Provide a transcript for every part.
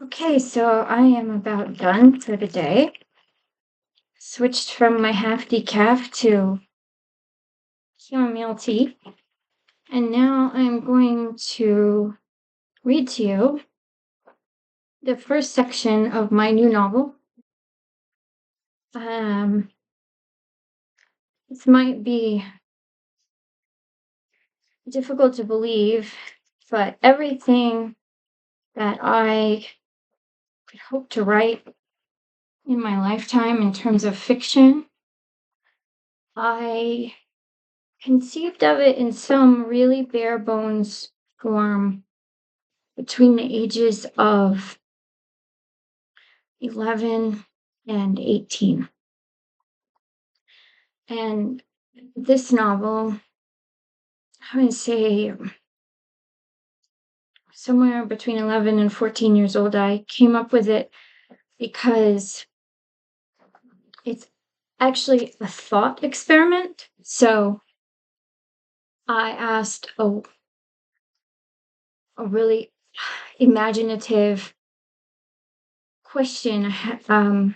Okay, so I am about done for the day. Switched from my half decaf to chamomile tea, and now I'm going to read to you the first section of my new novel. Um, this might be difficult to believe, but everything that I could hope to write in my lifetime in terms of fiction, I conceived of it in some really bare bones form between the ages of 11 and 18. And this novel, I would say somewhere between 11 and 14 years old, I came up with it because it's actually a thought experiment. So I asked a really imaginative question, a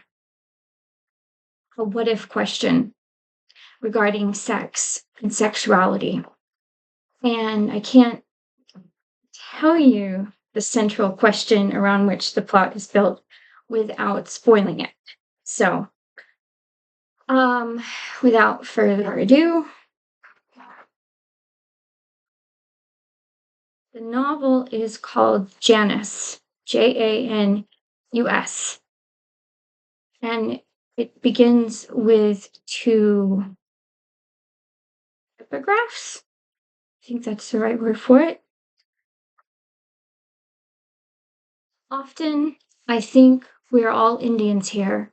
what if question regarding sex and sexuality. And I can't tell you the central question around which the plot is built without spoiling it. So, um, without further ado, the novel is called Janus, Janus, and it begins with two epigraphs. I think that's the right word for it. Often, I think we are all Indians here,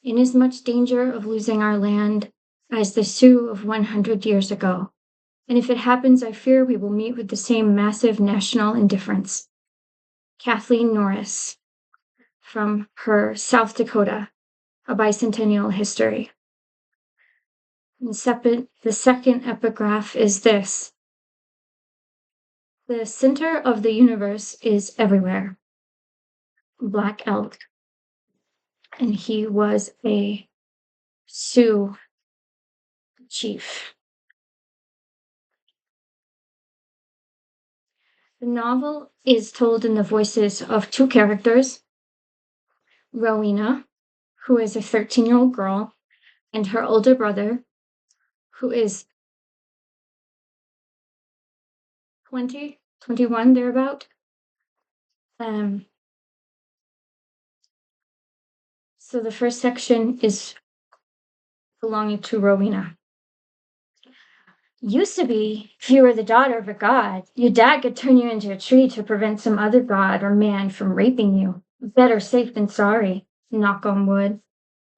in as much danger of losing our land as the Sioux of 100 years ago. And if it happens, I fear we will meet with the same massive national indifference. Kathleen Norris, from her South Dakota, A Bicentennial History. And the second epigraph is this: the center of the universe is everywhere. Black Elk. And he was a Sioux chief. The novel is told in the voices of two characters: Rowena, who is a 13-year-old girl, and her older brother, who is 20, 21, thereabout. So the first section is belonging to Rowena. Used to be, if you were the daughter of a god, your dad could turn you into a tree to prevent some other god or man from raping you. Better safe than sorry, knock on wood.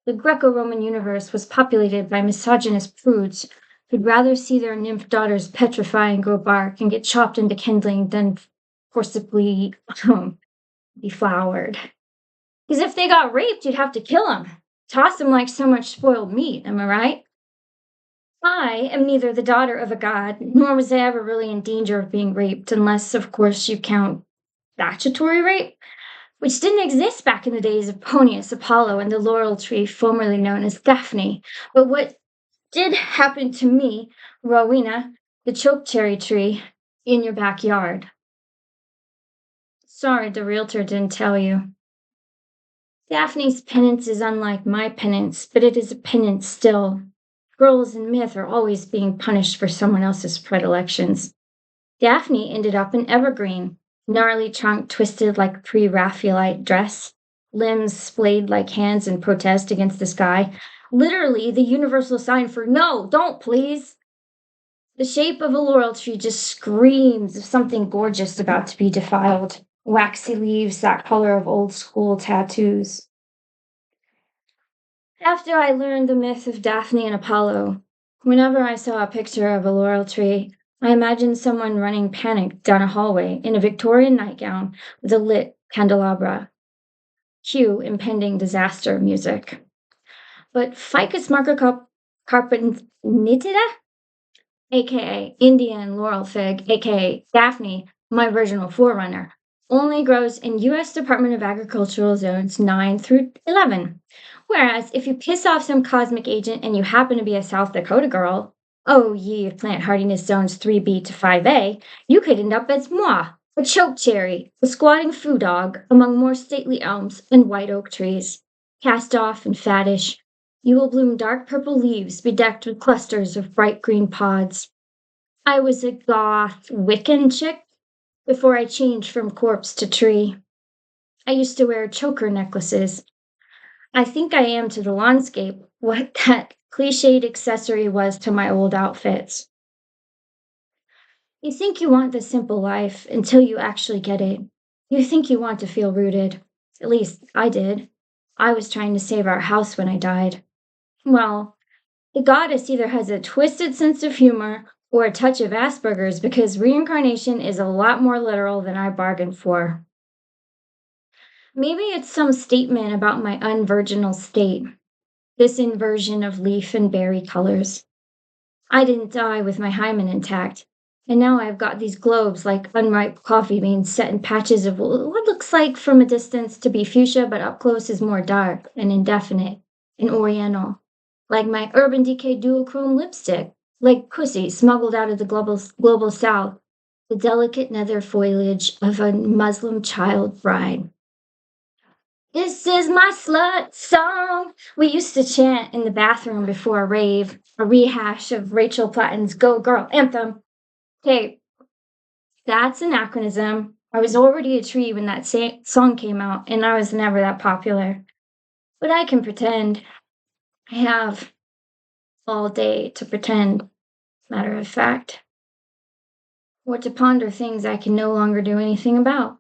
The Greco-Roman universe was populated by misogynist prudes who'd rather see their nymph daughters petrify and grow bark and get chopped into kindling than forcibly deflowered. Because if they got raped, you'd have to kill them. Toss them like so much spoiled meat, am I right? I am neither the daughter of a god, nor was I ever really in danger of being raped, unless, of course, you count statutory rape, which didn't exist back in the days of Ponius, Apollo, and the laurel tree formerly known as Daphne. But what did happen to me, Rowena, the chokecherry tree, in your backyard? Sorry, the realtor didn't tell you. Daphne's penance is unlike my penance, but it is a penance still. Girls in myth are always being punished for someone else's predilections. Daphne ended up an evergreen, gnarly trunk twisted like a pre-Raphaelite dress, limbs splayed like hands in protest against the sky. Literally the universal sign for no, don't please. The shape of a laurel tree just screams of something gorgeous about to be defiled. Waxy leaves, that color of old school tattoos. After I learned the myth of Daphne and Apollo, whenever I saw a picture of a laurel tree, I imagined someone running panicked down a hallway in a Victorian nightgown with a lit candelabra. Cue impending disaster music. But Ficus carpenitida, aka Indian laurel fig, aka Daphne, my virginal forerunner, only grows in U.S. Department of Agricultural Zones 9 through 11. Whereas if you piss off some cosmic agent and you happen to be a South Dakota girl, oh ye of plant hardiness zones 3B to 5A, you could end up as moi, a choke cherry, a squatting foo dog among more stately elms and white oak trees. Cast off and fattish, you will bloom dark purple leaves bedecked with clusters of bright green pods. I was a goth Wiccan chick before I changed from corpse to tree. I used to wear choker necklaces. I think I am to the landscape what that cliched accessory was to my old outfits. You think you want the simple life until you actually get it. You think you want to feel rooted. At least I did. I was trying to save our house when I died. Well, the goddess either has a twisted sense of humor or a touch of Asperger's because reincarnation is a lot more literal than I bargained for. Maybe it's some statement about my unvirginal state, this inversion of leaf and berry colors. I didn't die with my hymen intact, and now I've got these globes like unripe coffee beans set in patches of what looks like from a distance to be fuchsia, but up close is more dark and indefinite and oriental, like my Urban Decay duochrome lipstick, like pussy smuggled out of the global south, the delicate nether foliage of a Muslim child bride. This is my slut song. We used to chant in the bathroom before a rave, a rehash of Rachel Platten's Go Girl anthem. Okay, that's anachronism. I was already a tree when that song came out, and I was never that popular. But I can pretend. I have all day to pretend, matter of fact. Or to ponder things I can no longer do anything about.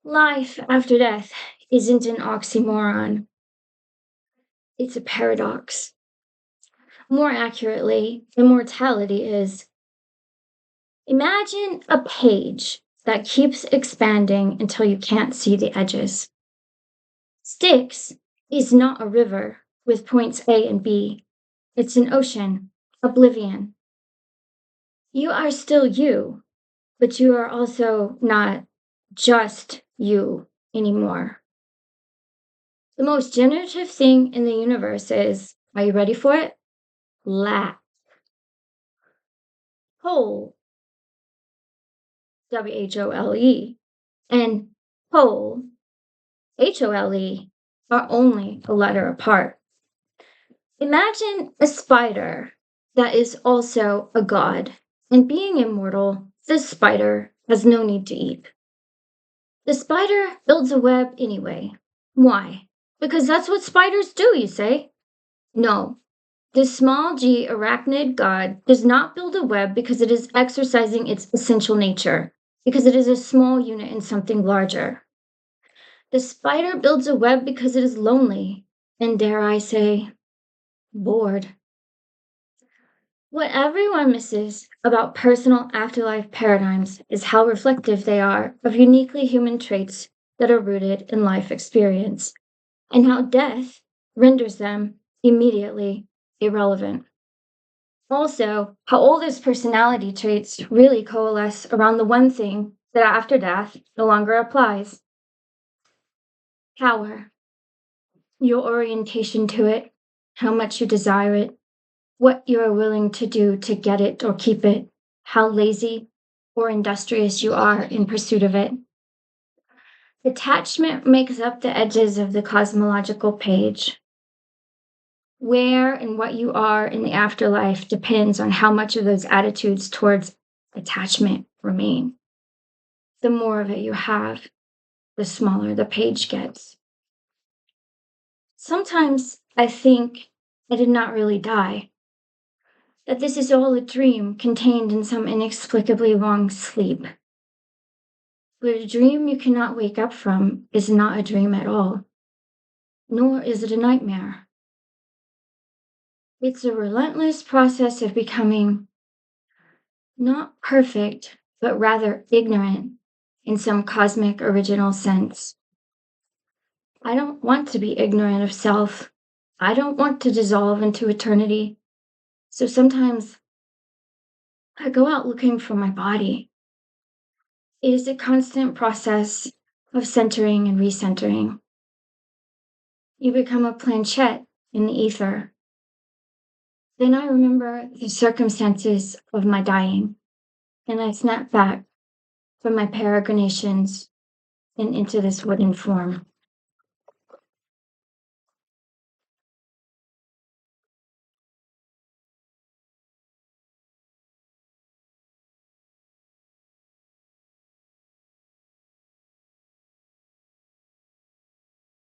Life after death isn't an oxymoron. It's a paradox. More accurately, immortality is. Imagine a page that keeps expanding until you can't see the edges. Styx is not a river with points A and B. It's an ocean, oblivion. You are still you, but you are also not just you anymore. The most generative thing in the universe is, are you ready for it? Lack. Whole, WHOLE, and whole, HOLE, are only a letter apart. Imagine a spider that is also a god, and being immortal, this spider has no need to eat. The spider builds a web anyway. Why? Because that's what spiders do, you say? No. This small g arachnid god does not build a web because it is exercising its essential nature, because it is a small unit in something larger. The spider builds a web because it is lonely, and dare I say, bored. What everyone misses about personal afterlife paradigms is how reflective they are of uniquely human traits that are rooted in life experience, and how death renders them immediately irrelevant. Also, how all those personality traits really coalesce around the one thing that after death no longer applies: power. Your orientation to it, how much you desire it, what you are willing to do to get it or keep it, how lazy or industrious you are in pursuit of it. Attachment makes up the edges of the cosmological page. Where and what you are in the afterlife depends on how much of those attitudes towards attachment remain. The more of it you have, the smaller the page gets. Sometimes I think I did not really die, that this is all a dream contained in some inexplicably long sleep. But a dream you cannot wake up from is not a dream at all, nor is it a nightmare. It's a relentless process of becoming not perfect, but rather ignorant in some cosmic original sense. I don't want to be ignorant of self. I don't want to dissolve into eternity. So sometimes I go out looking for my body. It is a constant process of centering and recentering. You become a planchette in the ether. Then I remember the circumstances of my dying, and I snap back from my peregrinations and into this wooden form.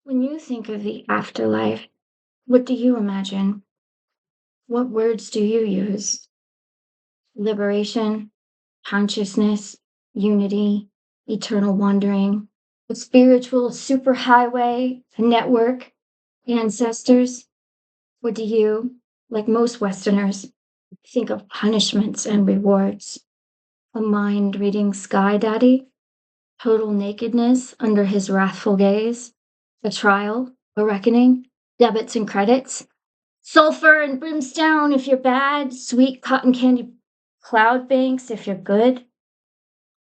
When you think of the afterlife, what do you imagine? What words do you use? Liberation, consciousness, unity, eternal wandering, a spiritual superhighway, a network, ancestors? Or do you, like most Westerners, think of punishments and rewards? A mind reading Sky Daddy? Total nakedness under his wrathful gaze? A trial? A reckoning? Debits and credits? Sulfur and brimstone if you're bad, sweet cotton candy cloud banks if you're good.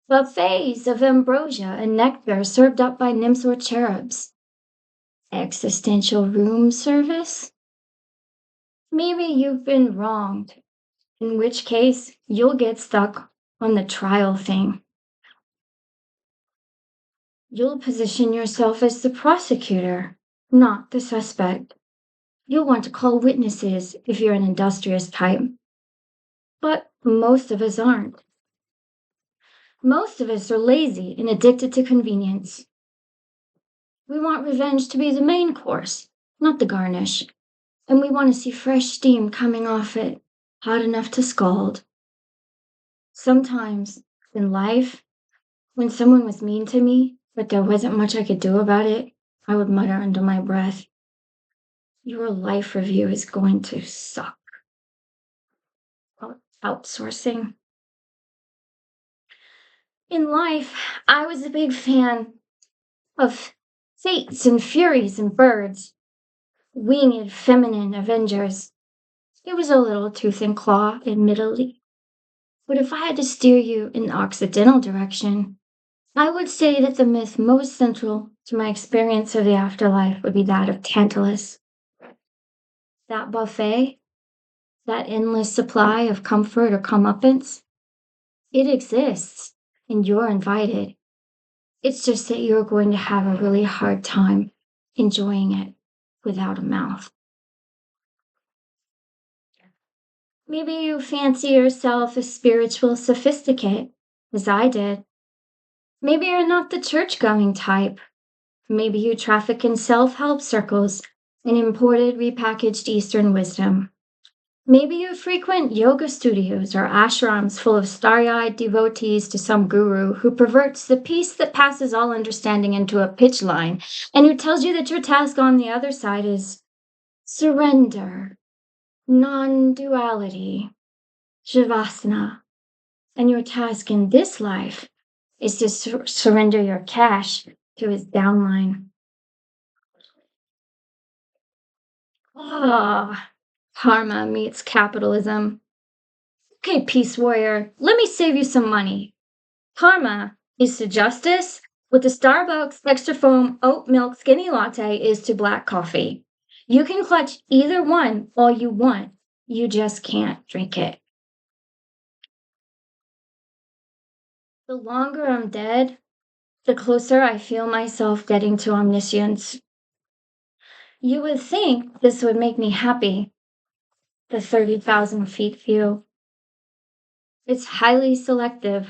Buffets of ambrosia and nectar served up by nymphs or cherubs. Existential room service? Maybe you've been wronged, in which case you'll get stuck on the trial thing. You'll position yourself as the prosecutor, not the suspect. You'll want to call witnesses if you're an industrious type. But most of us aren't. Most of us are lazy and addicted to convenience. We want revenge to be the main course, not the garnish. And we want to see fresh steam coming off it, hot enough to scald. Sometimes in life, when someone was mean to me, but there wasn't much I could do about it, I would mutter under my breath, "Your life review is going to suck." Outsourcing. In life, I was a big fan of fates and furies and birds, winged feminine avengers. It was a little tooth and claw, admittedly. But if I had to steer you in the Occidental direction, I would say that the myth most central to my experience of the afterlife would be that of Tantalus. That buffet, that endless supply of comfort or comeuppance, it exists, and you're invited. It's just that you're going to have a really hard time enjoying it without a mouth. Maybe you fancy yourself a spiritual sophisticate, as I did. Maybe you're not the church going type. Maybe you traffic in self help circles and imported repackaged Eastern wisdom. Maybe you frequent yoga studios or ashrams full of starry eyed devotees to some guru who perverts the peace that passes all understanding into a pitch line and who tells you that your task on the other side is surrender, non duality, shavasana, and your task in this life is to surrender your cash to his downline. Ah, karma meets capitalism. Okay, peace warrior, let me save you some money. Karma is to justice what the Starbucks extra foam oat milk skinny latte is to black coffee. You can clutch either one all you want. You just can't drink it. The longer I'm dead, the closer I feel myself getting to omniscience. You would think this would make me happy, the 30,000 feet view. It's highly selective,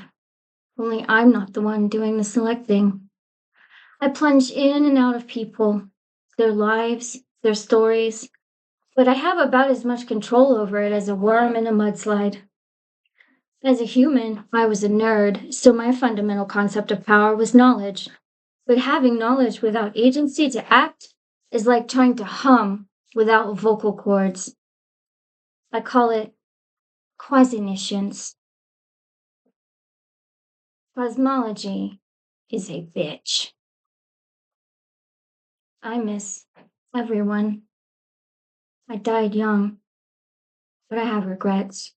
only I'm not the one doing the selecting. I plunge in and out of people, their lives, their stories, but I have about as much control over it as a worm in a mudslide. As a human, I was a nerd, so my fundamental concept of power was knowledge. But having knowledge without agency to act is like trying to hum without vocal cords. I call it quasi-niscience. Cosmology is a bitch. I miss everyone. I died young, but I have regrets.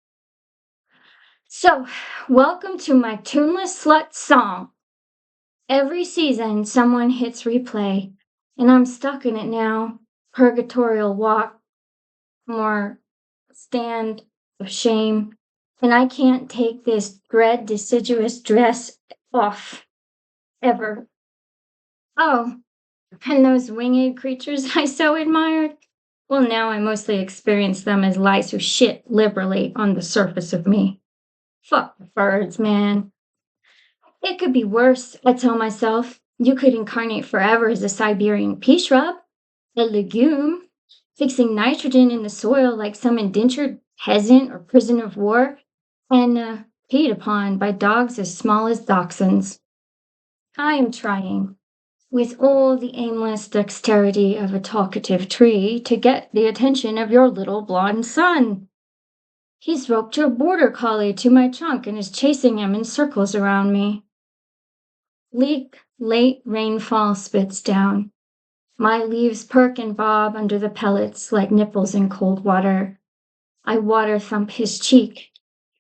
So, welcome to my tuneless slut song. Every season, someone hits replay, and I'm stuck in it now. Purgatorial walk, more stand of shame, and I can't take this dread deciduous dress off ever. Oh, and those winged creatures I so admired? Well, now I mostly experience them as lice who shit liberally on the surface of me. Fuck the birds, man. It could be worse, I tell myself. You could incarnate forever as a Siberian pea shrub, a legume, fixing nitrogen in the soil like some indentured peasant or prisoner of war, and peed upon by dogs as small as dachshunds. I am trying, with all the aimless dexterity of a talkative tree, to get the attention of your little blond son. He's roped your border collie to my trunk and is chasing him in circles around me. Bleak, late rainfall spits down. My leaves perk and bob under the pellets like nipples in cold water. I water thump his cheek.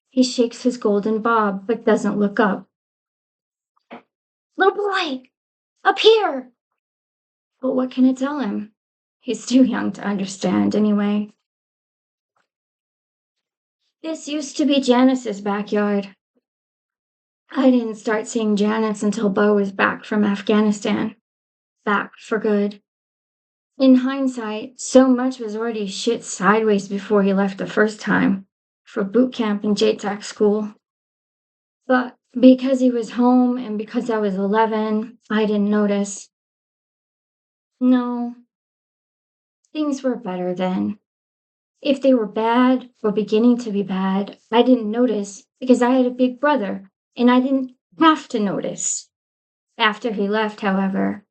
He shakes his golden bob, but doesn't look up. Little boy, up here! But what can I tell him? He's too young to understand anyway. This used to be Janus's backyard. I didn't start seeing Janus until Bo was back from Afghanistan. Back for good. In hindsight, so much was already shit sideways before he left the first time for boot camp and JTAC school. But because he was home and because I was 11, I didn't notice. No, things were better then. If they were bad or beginning to be bad, I didn't notice because I had a big brother and I didn't have to notice. After he left, however,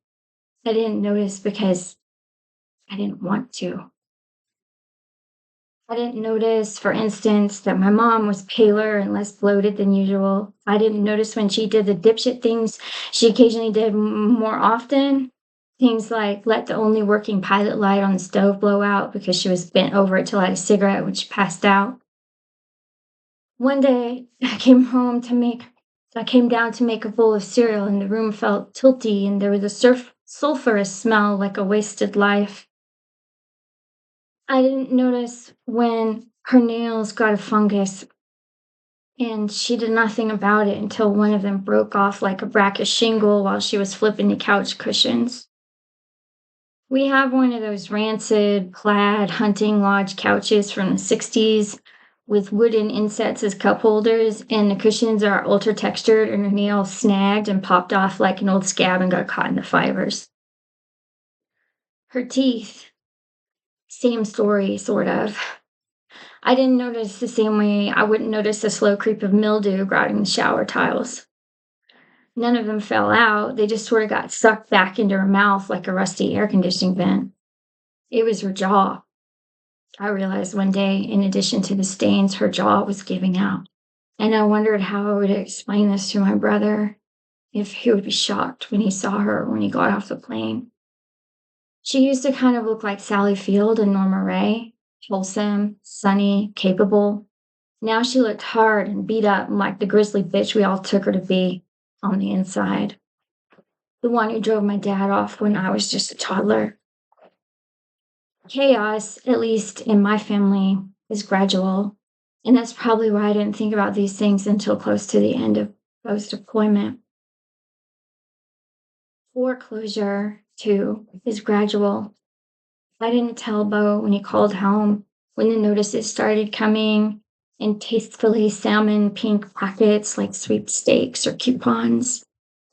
I didn't notice because I didn't want to. I didn't notice, for instance, that my mom was paler and less bloated than usual. I didn't notice when she did the dipshit things she occasionally did more often. Things like let the only working pilot light on the stove blow out because she was bent over it to light a cigarette when she passed out. One day, I came down to make a bowl of cereal, and the room felt tilty, and there was a sulfurous smell like a wasted life. I didn't notice when her nails got a fungus, and she did nothing about it until one of them broke off like a brackish shingle while she was flipping the couch cushions. We have one of those rancid, plaid hunting lodge couches from the 60s with wooden insets as cup holders, and the cushions are ultra textured and her nail snagged and popped off like an old scab and got caught in the fibers. Her teeth, same story, sort of. I didn't notice the same way I wouldn't notice the slow creep of mildew grotting the shower tiles. None of them fell out, they just sort of got sucked back into her mouth like a rusty air conditioning vent. It was her jaw. I realized one day, in addition to the stains, her jaw was giving out. And I wondered how I would explain this to my brother, if he would be shocked when he saw her when he got off the plane. She used to kind of look like Sally Field and Norma Ray, wholesome, sunny, capable. Now she looked hard and beat up and like the grizzly bitch we all took her to be on the inside. The one who drove my dad off when I was just a toddler. Chaos, at least in my family, is gradual. And that's probably why I didn't think about these things until close to the end of post deployment. Foreclosure, too, is gradual. I didn't tell Bo when he called home, when the notices started coming in tastefully salmon pink packets like sweepstakes or coupons,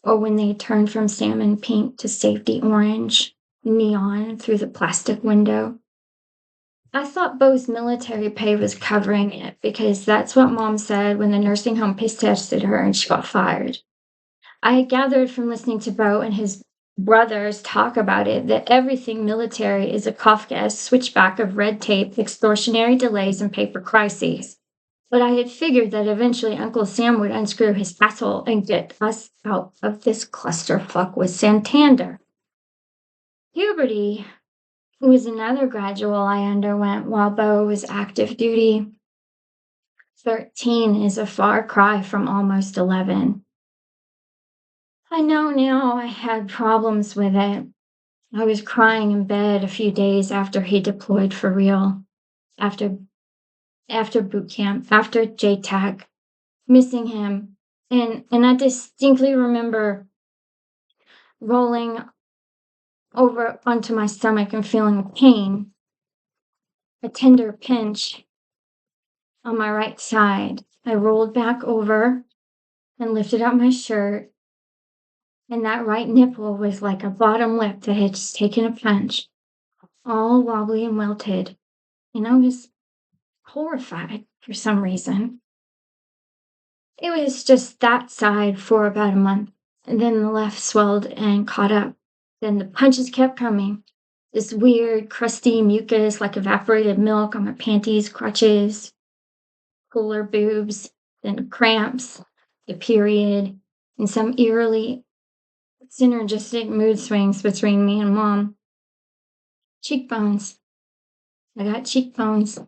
or when they turned from salmon pink to safety orange, neon through the plastic window. I thought Bo's military pay was covering it because that's what Mom said when the nursing home piss tested her and she got fired. I had gathered from listening to Bo and his brothers talk about it that everything military is a Kafkaesque switchback of red tape, extortionary delays, and paper crises. But I had figured that eventually Uncle Sam would unscrew his asshole and get us out of this clusterfuck with Santander. Puberty was another gradual I underwent while Bo was active duty. 13 is a far cry from almost 11. I know now I had problems with it. I was crying in bed a few days after he deployed for real, after after boot camp, after JTAC, missing him. And I distinctly remember rolling over onto my stomach and feeling a pain, a tender pinch on my right side. I rolled back over and lifted up my shirt, and that right nipple was like a bottom lip that had just taken a punch, all wobbly and wilted. And I was horrified for some reason. It was just that side for about a month, and then the left swelled and caught up. Then the punches kept coming. This weird, crusty mucus like evaporated milk on my panties, crutches, cooler boobs, then cramps, the period, and some eerily synergistic mood swings between me and mom. Cheekbones. I got cheekbones.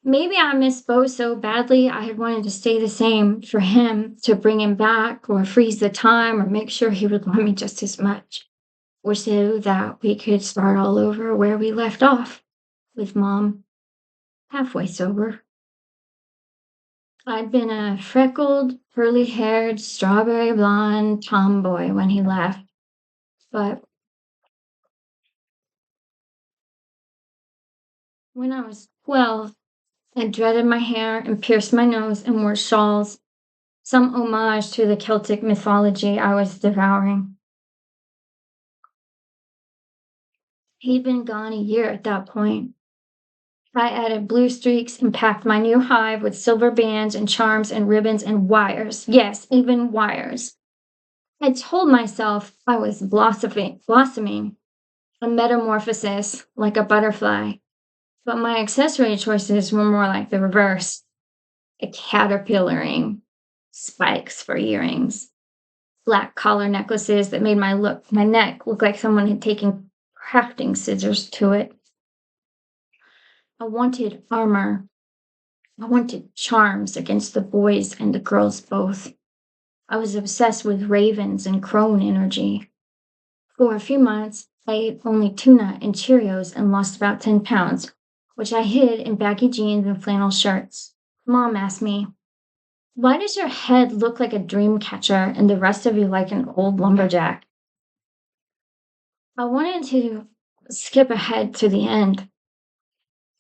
Maybe I missed Bo so badly I had wanted to stay the same for him to bring him back or freeze the time or make sure he would love me just as much. Or so that we could start all over where we left off with mom halfway sober. I'd been a freckled, curly haired, strawberry blonde tomboy when he left, but when I was 12, I dreaded my hair and pierced my nose and wore shawls, some homage to the Celtic mythology I was devouring. He'd been gone a year at that point. I added blue streaks and packed my new hive with silver bands and charms and ribbons and wires. Yes, even wires. I told myself I was blossoming, a metamorphosis like a butterfly. But my accessory choices were more like the reverse, a caterpillaring, spikes for earrings, black collar necklaces that made my neck look like someone had taken crafting scissors to it. I wanted armor. I wanted charms against the boys and the girls both. I was obsessed with ravens and crone energy. For a few months, I ate only tuna and Cheerios and lost about 10 pounds, which I hid in baggy jeans and flannel shirts. Mom asked me, "Why does your head look like a dream catcher and the rest of you like an old lumberjack?" I wanted to skip ahead to the end.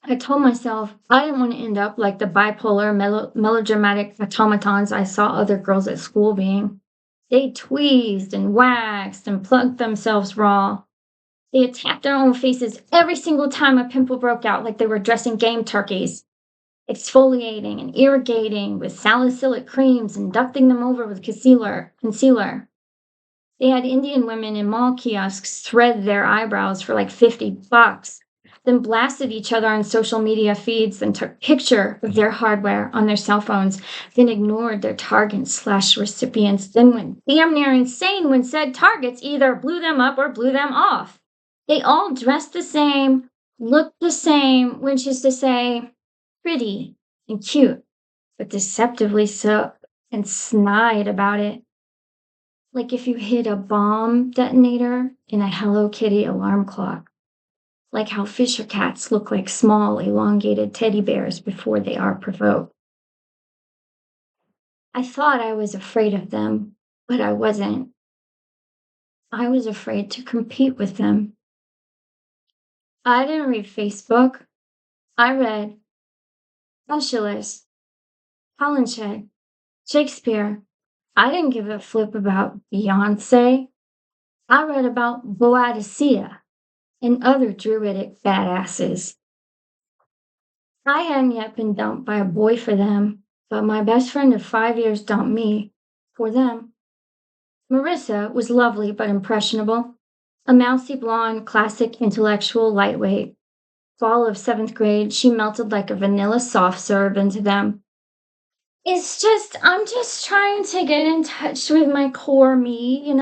I told myself I didn't want to end up like the bipolar, melodramatic automatons I saw other girls at school being. They tweezed and waxed and plugged themselves raw. They attacked their own faces every single time a pimple broke out like they were dressing game turkeys, exfoliating and irrigating with salicylic creams and dusting them over with concealer. They had Indian women in mall kiosks thread their eyebrows for like $50, then blasted each other on social media feeds, then took picture of their hardware on their cell phones, then ignored their targets/recipients, then went damn near insane when said targets either blew them up or blew them off. They all dressed the same, looked the same, which is to say, pretty and cute, but deceptively so and snide about it. Like if you hid a bomb detonator in a Hello Kitty alarm clock. Like how Fisher cats look like small, elongated teddy bears before they are provoked. I thought I was afraid of them, but I wasn't. I was afraid to compete with them. I didn't read Facebook. I read Specialist, Holinshed, Shakespeare. I didn't give a flip about Beyonce. I read about Boadicea and other druidic badasses. I hadn't yet been dumped by a boy for them, but my best friend of 5 years dumped me for them. Marissa was lovely but impressionable, a mousy blonde, classic intellectual lightweight. Fall of seventh grade, she melted like a vanilla soft serve into them. I'm just trying to get in touch with my core me.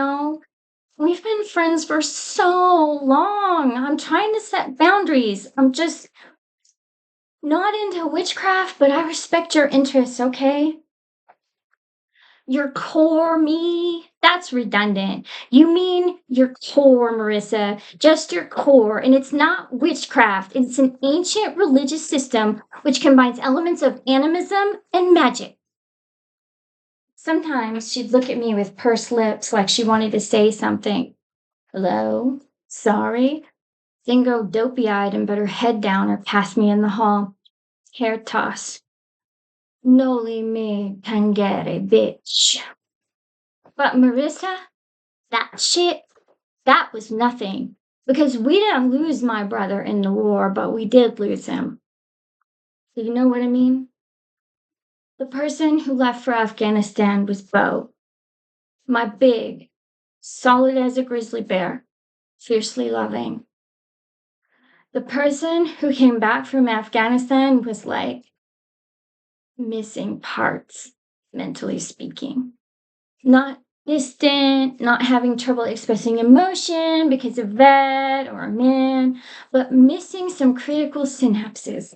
We've been friends for so long. I'm trying to set boundaries. Not into witchcraft, but I respect your interests, okay? Your core me? That's redundant. You mean your core, Marissa. Just your core. And it's not witchcraft. It's an ancient religious system which combines elements of animism and magic. Sometimes she'd look at me with pursed lips like she wanted to say something. Hello? Sorry? Then go dopey eyed and put her head down or pass me in the hall. Hair toss. Noli me tangere, bitch. But Marissa, that shit, that was nothing. Because we didn't lose my brother in the war, but we did lose him. Do you know what I mean? The person who left for Afghanistan was Bo. My big, solid as a grizzly bear, fiercely loving. The person who came back from Afghanistan was like missing parts, mentally speaking. Not distant, not having trouble expressing emotion because of vet or a man, but missing some critical synapses.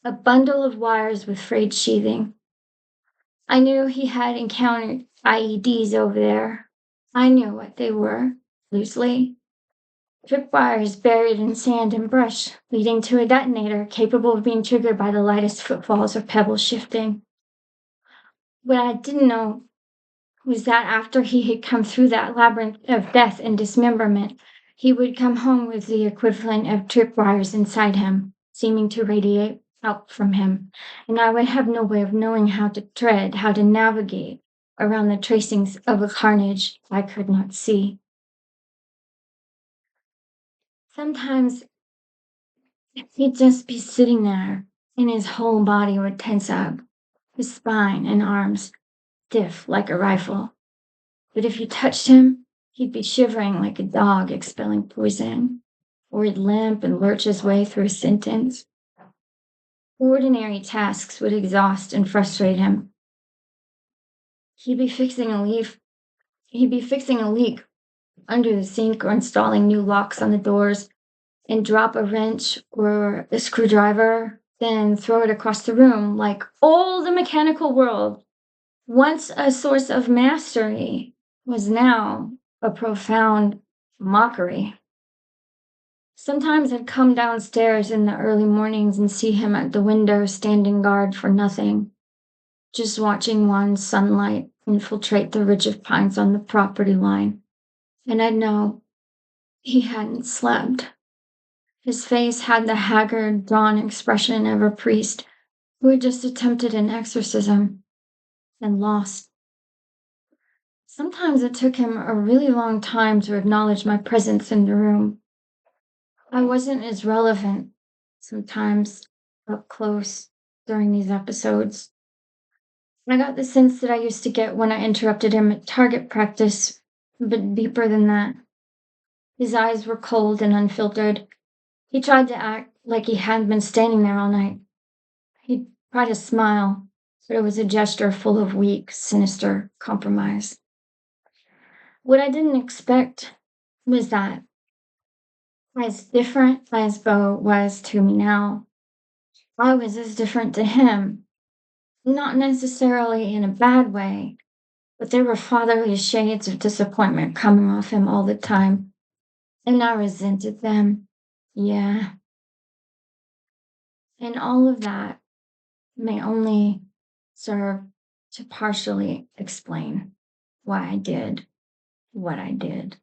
A bundle of wires with frayed sheathing. I knew he had encountered IEDs over there. I knew what they were, loosely. Tripwires buried in sand and brush, leading to a detonator capable of being triggered by the lightest footfalls or pebbles shifting. What I didn't know was that after he had come through that labyrinth of death and dismemberment, he would come home with the equivalent of tripwires inside him, seeming to radiate out from him, and I would have no way of knowing how to tread, how to navigate around the tracings of a carnage I could not see. Sometimes he'd just be sitting there, and his whole body would tense up, his spine and arms stiff like a rifle. But if you touched him, he'd be shivering like a dog expelling poison, or he'd limp and lurch his way through a sentence. Ordinary tasks would exhaust and frustrate him. He'd be fixing a leak under the sink or installing new locks on the doors and drop a wrench or a screwdriver, then throw it across the room like all the mechanical world, once a source of mastery, was now a profound mockery. Sometimes I'd come downstairs in the early mornings and see him at the window standing guard for nothing, just watching wan sunlight infiltrate the ridge of pines on the property line. And I'd know he hadn't slept. His face had the haggard, drawn expression of a priest who had just attempted an exorcism and lost. Sometimes it took him a really long time to acknowledge my presence in the room. I wasn't as relevant sometimes up close during these episodes. I got the sense that I used to get when I interrupted him at target practice, but deeper than that. His eyes were cold and unfiltered. He tried to act like he hadn't been standing there all night. He'd try to smile, but it was a gesture full of weak, sinister compromise. What I didn't expect was that, as different as Bo was to me now, I was as different to him. Not necessarily in a bad way, but there were fatherly shades of disappointment coming off him all the time, and I resented them. Yeah. And all of that may only serve to partially explain why I did what I did.